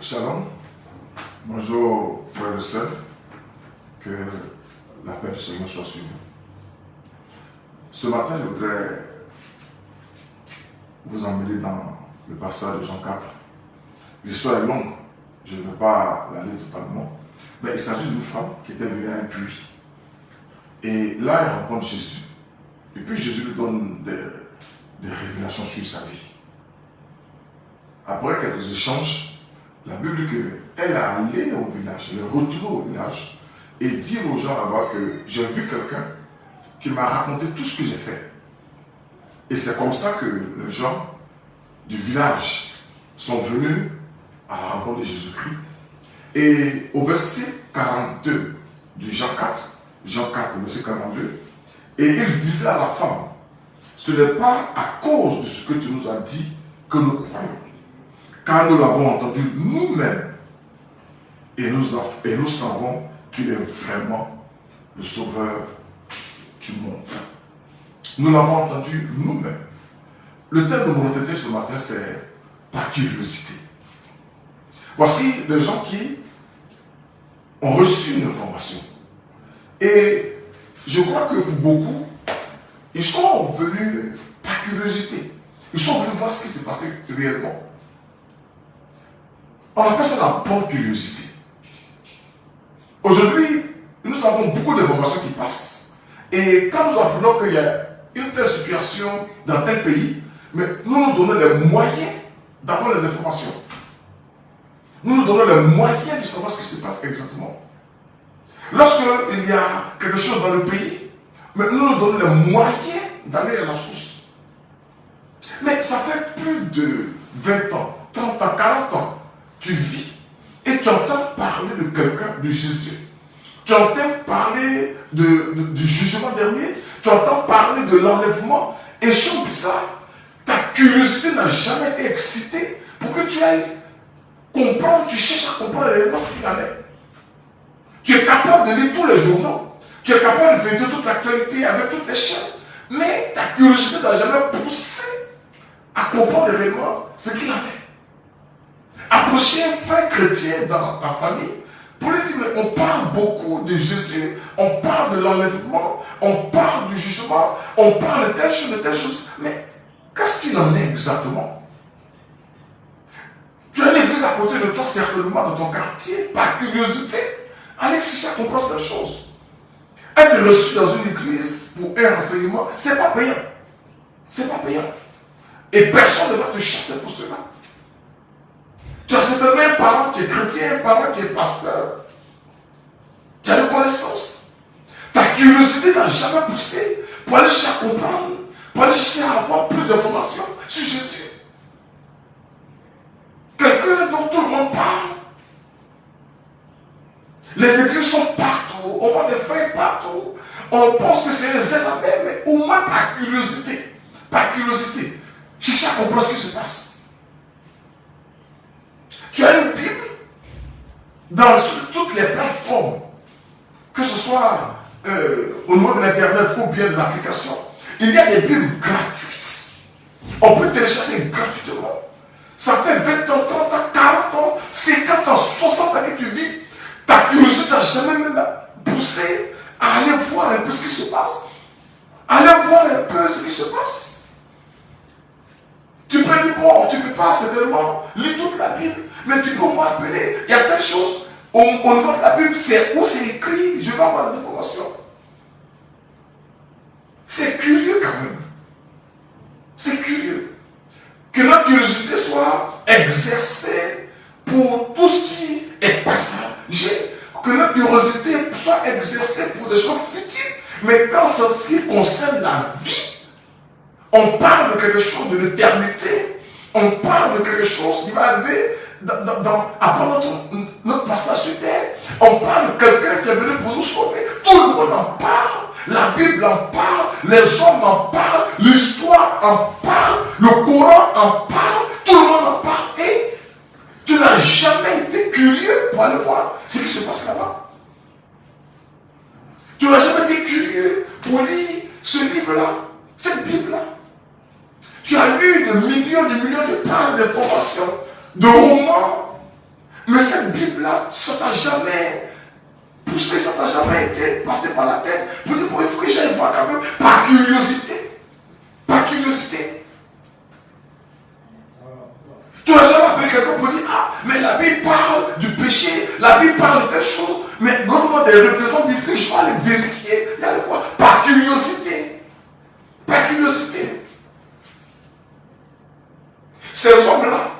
Shalom, bonjour frères et sœurs, que la paix du Seigneur soit sur vous. Ce matin, je voudrais vous emmener dans le passage de Jean 4. L'histoire est longue, je ne vais pas la lire totalement, mais il s'agit d'une femme qui était venue à un puits. Et là, elle rencontre Jésus. Et puis Jésus lui donne des révélations sur sa vie. Après quelques échanges, la Bible dit qu'elle est allée au village, elle est retournée au village et dire aux gens là-bas que j'ai vu quelqu'un qui m'a raconté tout ce que j'ai fait. Et c'est comme ça que les gens du village sont venus à la rencontre de Jésus-Christ. Et au verset 42 du Jean 4, verset 42, et il disait à la femme, ce n'est pas à cause de ce que tu nous as dit que nous croyons, car nous l'avons entendu nous-mêmes et nous savons qu'il est vraiment le sauveur du monde. Nous l'avons entendu nous-mêmes. Le thème de mon entretien ce matin, c'est par curiosité. Voici les gens qui ont reçu une information. Et je crois que pour beaucoup, ils sont venus par curiosité. Ils sont venus voir ce qui s'est passé réellement. On appelle ça la bonne curiosité. Aujourd'hui, nous avons beaucoup d'informations qui passent. Et quand nous apprenons qu'il y a une telle situation dans tel pays, mais nous nous donnons les moyens d'avoir les informations. Nous nous donnons les moyens de savoir ce qui se passe exactement. Lorsqu'il y a quelque chose dans le pays, mais nous nous donnons les moyens d'aller à la source. Mais ça fait plus de 20 ans, 30 ans, 40 ans, tu vis et tu entends parler de quelqu'un, de Jésus. Tu entends parler du jugement dernier, tu entends parler de l'enlèvement. Et chose bizarre, ta curiosité n'a jamais été excitée pour que tu ailles comprendre, tu cherches à comprendre réellement ce qu'il en est. Tu es capable de lire tous les journaux, tu es capable de faire toute l'actualité avec toutes les chaînes, mais ta curiosité n'a jamais poussé à comprendre réellement ce qu'il en est. Approcher un frère chrétien dans ta famille pour lui dire, mais on parle beaucoup de Jésus, on parle de l'enlèvement, on parle du jugement, on parle de telle chose, mais qu'est-ce qu'il en est exactement? Tu as une église à côté de toi, certainement dans ton quartier, par curiosité, allez chercher à comprendre ces choses. Être reçu dans une église pour un enseignement, c'est pas payant. C'est pas payant. Et personne ne va te chasser pour cela. Tu as certainement un parent qui est chrétien, un parent qui est pasteur. Tu as une connaissance. Ta curiosité n'a jamais poussé pour aller chercher à comprendre, pour aller chercher à avoir plus d'informations sur Jésus. Quelqu'un dont tout le monde parle. Les églises sont partout, on voit des frères partout. On pense que c'est les amis, mais au moins par curiosité. Par curiosité. Chercher à comprendre ce qui se passe. Tu as une Bible dans toutes les plateformes, que ce soit au niveau de l'internet ou bien des applications. Il y a des Bibles gratuites. On peut télécharger gratuitement. Ça fait 20 ans, 30 ans, 40 ans, 50 ans, 60 ans que tu vis. Ta curiosité n'a jamais même poussé à aller voir un peu ce qui se passe. Aller voir un peu ce qui se passe. Tu peux dire, bon, tu ne peux pas certainement lire toute la Bible, mais tu peux me rappeler, il y a telle chose, au niveau de la Bible, c'est où c'est écrit, je vais avoir des informations. C'est curieux quand même. C'est curieux. Que notre curiosité soit exercée pour tout ce qui est passager. Que notre curiosité soit exercée pour des choses futiles. Mais quand c'est ce qui concerne la vie, on parle de quelque chose de l'éternité. On parle de quelque chose qui va arriver après notre passage sur terre. On parle de quelqu'un qui est venu pour nous sauver. Tout le monde en parle. La Bible en parle. Les hommes en parlent. L'histoire en parle. Le Coran en parle. Tout le monde en parle. Et tu n'as jamais été curieux pour aller voir ce qui se passe là-bas. Tu n'as jamais été curieux pour lire ce livre-là, cette Bible-là. Tu as lu de millions de pages d'informations, de romans, Mais cette Bible-là, ça t'a jamais poussé, ça t'a jamais été passé par la tête pour dire, bon, il faut que j'aille voir quand même, par curiosité. Par curiosité. Tu n'as jamais appelé quelqu'un pour dire, ah, mais la Bible parle du péché, la Bible parle de telle chose, mais normalement des réflexions bibliques, je vais aller vérifier, et aller voir, par curiosité. Par curiosité. Ces hommes-là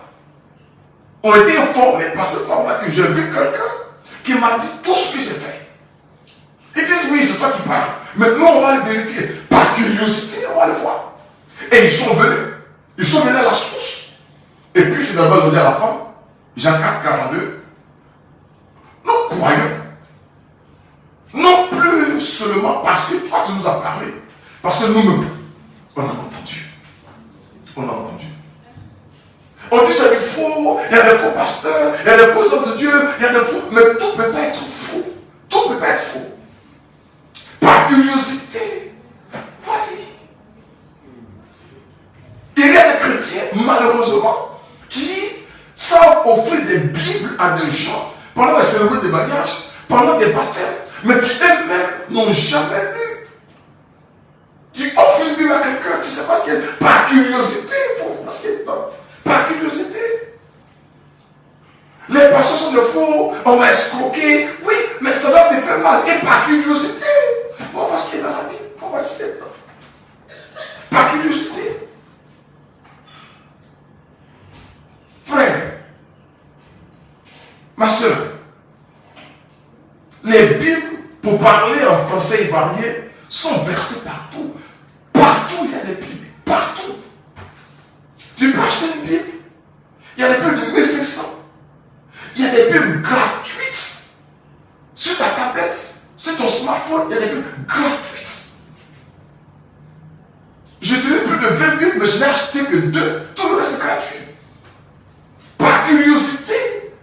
ont été informés par cette femme-là que j'ai vu quelqu'un qui m'a dit tout ce que j'ai fait. Ils disent, oui, c'est toi qui parles, mais nous, on va les vérifier. Par curiosité, on va les voir. Et ils sont venus à la source. Et puis finalement, je dis à la femme, Jean 4, 42, nous croyons, non plus seulement parce que toi tu nous as parlé, parce que nous-mêmes, on a entendu. On a entendu. On dit c'est du faux, il y a des faux pasteurs, il y a des faux hommes de Dieu, il y a des faux, mais tout ne peut pas être faux. Tout ne peut pas être faux. Par curiosité, voilà. Il y a des chrétiens, malheureusement, qui savent offrir des Bibles à des gens pendant la cérémonie de mariage, pendant des baptêmes, mais qui eux-mêmes n'ont jamais lu. Tu offres une Bible à quelqu'un, tu ne sais pas ce qu'il y a, par curiosité, pour voir ce qu'il y a dedans. Par curiosité. Les pasteurs sont de faux, on m'a escroqué, oui, mais ça doit te faire mal, et par curiosité. Pour voir ce qu'il y a dans la Bible, pour voir ce qu'il y a dedans. Par curiosité. Frère, ma soeur, les Bibles, pour parler en français ivoirien, sont versées partout. Partout, il y a des Bibles. Partout. Tu peux acheter une Bible. Il y a des Bibles de 1500. Il y a des Bibles gratuites. Sur ta tablette, sur ton smartphone, il y a des Bibles gratuites. Je dirais plus de 20 Bibles, mais je n'ai acheté que 2. Tout le reste est gratuit. Par curiosité.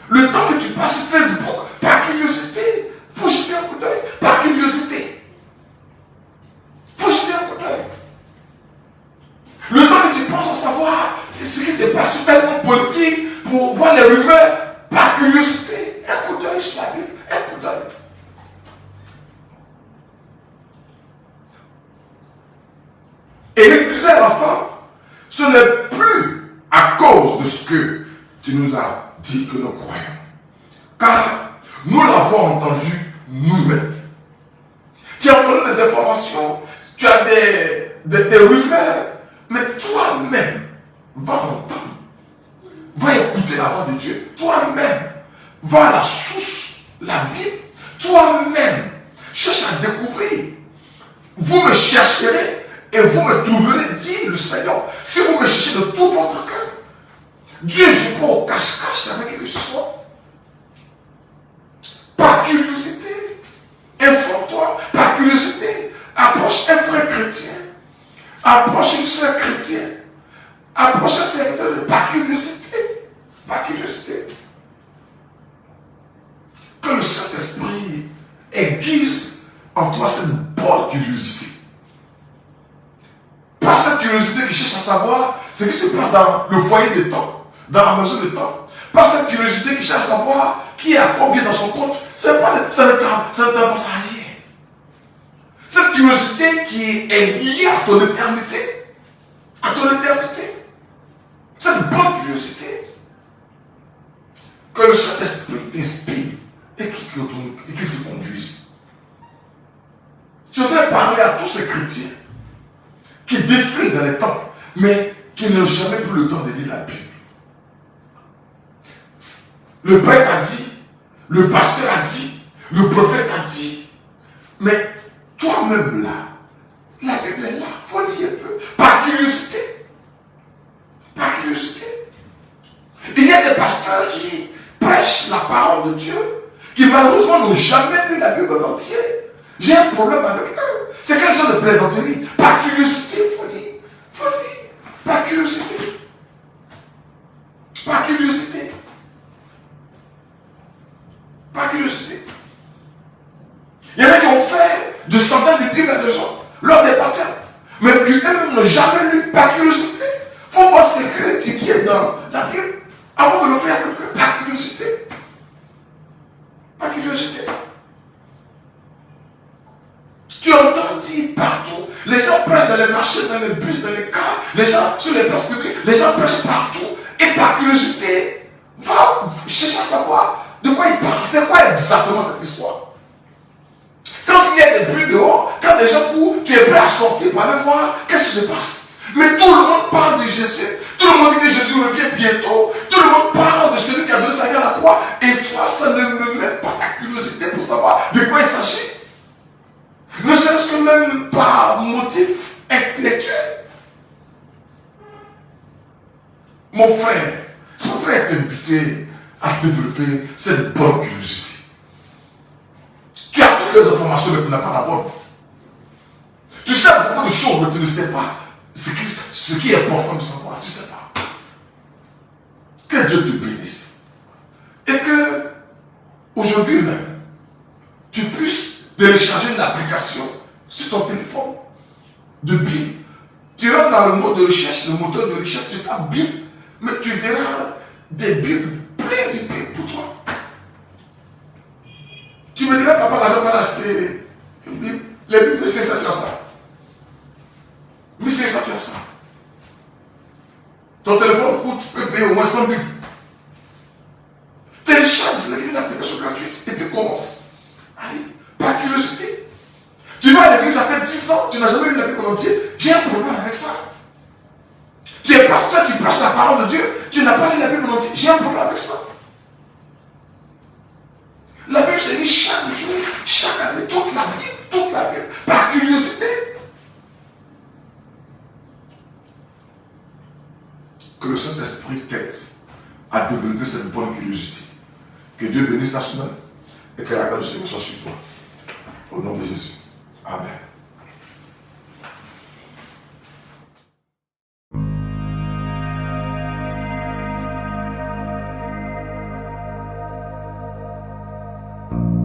Le temps que tu passes sur Facebook, par curiosité, il faut jeter un coup d'œil. Par curiosité. Il faut jeter un coup d'œil. Le temps que tu penses à savoir ce qui se passe sur tel monde politique, pour voir les rumeurs, par curiosité, un coup d'œil sur la Bible, un coup d'œil. Et il disait à la femme, ce n'est plus à cause de ce que tu nous as dit que nous croyons. Car nous l'avons entendu nous-mêmes. Tu as entendu des informations, tu as des rumeurs, mais toi-même, va entendre. Va écouter la voix de Dieu. Toi-même, va à la source, la Bible. Toi-même, cherche à découvrir. Vous me chercherez et vous me trouverez, dit le Seigneur, si vous me cherchez de tout votre cœur. Dieu ne joue pas au cache-cache avec qui que ce soit. Par curiosité, informe-toi. Par curiosité, approche un frère chrétien. Approche une soeur chrétienne. Approche un serviteur. Par curiosité. Par curiosité. Que le Saint-Esprit aiguise en toi cette bonne curiosité. Pas cette curiosité qui cherche à savoir ce qui se passe dans le foyer de temps, dans la maison de temps. Pas cette curiosité qui cherche à savoir qui a combien dans son compte. Ça ne t'avance à rien. Cette curiosité qui est liée à ton éternité. À ton éternité. Cette bonne curiosité. Que le Saint-Esprit t'inspire et qu'il te conduise. Je voudrais parler à tous ces chrétiens qui défilent dans les temples, mais qui n'ont jamais pris le temps de lire la Bible. Le prêtre a dit, le pasteur a dit, le prophète a dit, mais toi-même là, la Bible est là, il faut lire un peu, par curiosité. Par curiosité. Il y a des pasteurs qui prêchent la parole de Dieu, qui malheureusement n'ont jamais lu la Bible en entier. J'ai un problème avec eux. C'est quel genre de plaisanterie? Par curiosité, il faut lire. Il faut lire. Par curiosité. Par curiosité. Par curiosité. Il y en a qui ont fait de centaines de Bibles à des gens lors des baptêmes, mais qui eux-mêmes n'ont jamais lu. Par curiosité. Il faut voir ce qui est dans la Bible avant de l'offrir à quelqu'un. Par curiosité. dans les marchés, dans les bus, dans les cars, les gens sur les places publiques, les gens prêchent partout. Et par curiosité, va chercher à savoir de quoi ils parlent. C'est quoi exactement cette histoire? Quand il y a des bruits dehors, quand des gens courent, tu es prêt à sortir pour aller voir qu'est-ce qui se passe. Mais tout le monde parle de Jésus. Tout le monde dit que Jésus revient bientôt. Tout le monde parle de celui qui a donné sa vie à la croix. Et toi, ça ne me met pas ta curiosité pour savoir de quoi il s'agit. Ne serait-ce que même par motif intellectuel. Mon frère, je voudrais t'inviter à développer cette bonne curiosité. Tu as toutes les informations, mais tu n'as pas la bonne. Tu sais beaucoup de choses, mais tu ne sais pas ce qui est important de savoir. Tu ne sais pas. Que Dieu te bénisse. Et que, aujourd'hui même, tu puisses télécharger une application sur ton téléphone de Bible. Tu rentres dans le mot de recherche, le moteur de recherche, tu tapes Bible, mais tu verras des Bibles, plein de Bibles pour toi. Tu me diras, papa, l'argent pour acheter une Bible. Les Bibles, mais c'est ça, tu as ça. Mais c'est ça, tu as ça. Ton téléphone coûte, tu peux payer au moins 100 Bibles. Télécharge une application gratuite et puis commence. Allez, par curiosité. Tu vas à l'église, ça fait 10 ans, tu n'as jamais lu la Bible en entier. J'ai un problème avec ça. Tu es pasteur, tu prêches la parole de Dieu, tu n'as pas lu la Bible en entier. J'ai un problème avec ça. La Bible se lit chaque jour, chaque année, toute la Bible, par curiosité. Que le Saint-Esprit t'aide à développer cette bonne curiosité. Que Dieu bénisse ta semaine et que la grâce de Dieu soit sur toi. Au nom de Jésus. Amen. Thank you.